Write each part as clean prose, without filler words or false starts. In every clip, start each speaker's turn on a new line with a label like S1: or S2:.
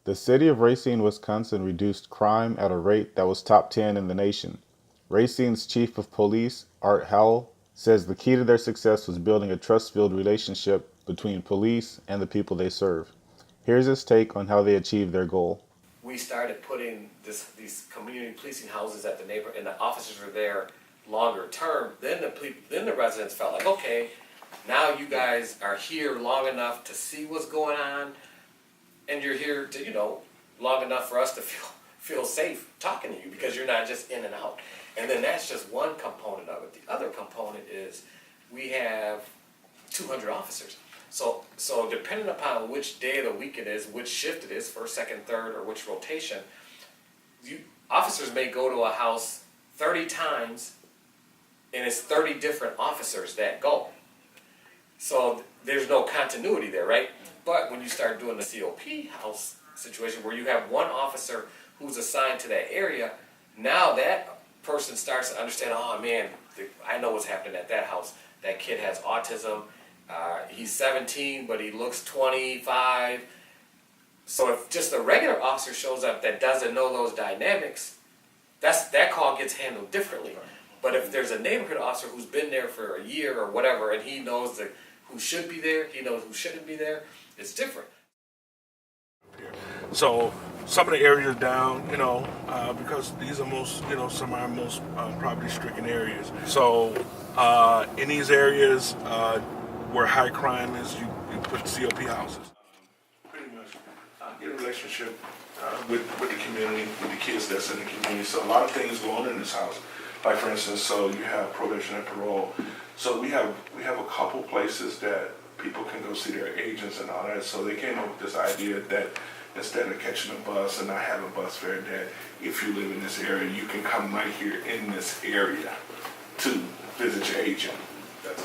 S1: The city of Racine, Wisconsin reduced crime at a rate that was top 10 in the nation. Racine's chief of police, Art Howell, says the key to their success was building a trust filled relationship between police and the people they serve. Here's his take on how they achieved their goal.
S2: We started putting these community policing houses at the neighbor, and the officers were there longer term. Then the residents felt like, okay, now you guys are here long enough to see what's going on, and you're here to long enough for us to feel safe talking to you because you're not just in and out. And then that's just one component of it. The other component is we have 200 officers. So depending upon which day of the week it is, which shift it is, first, second, third, or which rotation, officers may go to a house 30 times, and it's 30 different officers that go. So there's no continuity there, right? But when you start doing the COP house situation where you have one officer who's assigned to that area, now that person starts to understand, oh man, I know what's happening at that house. That kid has autism. He's 17, but he looks 25. So if just a regular officer shows up that doesn't know those dynamics, that call gets handled differently. But if there's a neighborhood officer who's been there for a year or whatever, and he knows who should be there, he knows who shouldn't be there, it's different.
S3: So some of the areas down, because these are some of our most poverty-stricken areas. So in these areas where high crime is, you put COP houses. Pretty much get a relationship with the community, with the kids that's in the community. So a lot of things go on in this house. Like for instance, so you have probation and parole. So we have a couple places that people can go see their agents and all that. So they came up with this idea that instead of catching a bus and not having a bus fare, that if you live in this area, you can come right here in this area to visit your agent.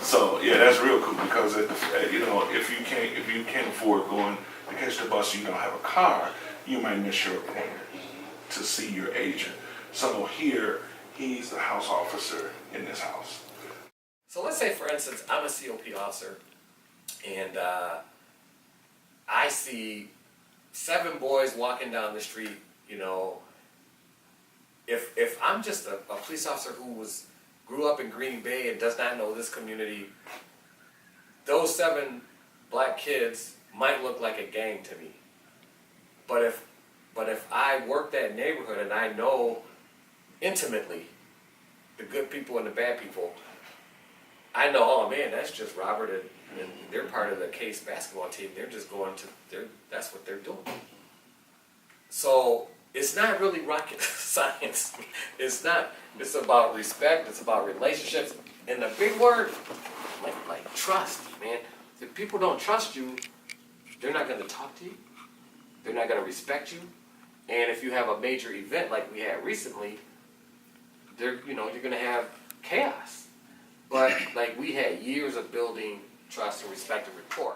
S3: So yeah, that's real cool because if you can't afford going to catch the bus, you don't have a car, you might miss your appointment to see your agent. So here, he's the house officer in this house.
S2: So let's say, for instance, I'm a COP officer, and I see 7 boys walking down the street. If I'm just a police officer who grew up in Green Bay and does not know this community, those 7 black kids might look like a gang to me. But if I work that neighborhood and I know intimately the good people and the bad people, I know, oh man, that's just Robert and they're part of the Case basketball team. They're just that's what they're doing. So it's not really rocket science. It's not. It's about respect. It's about relationships. And the big word, like trust, man. If people don't trust you, they're not going to talk to you. They're not going to respect you. And if you have a major event like we had recently, you're going to have chaos. But like we had years of building trust and respect and rapport.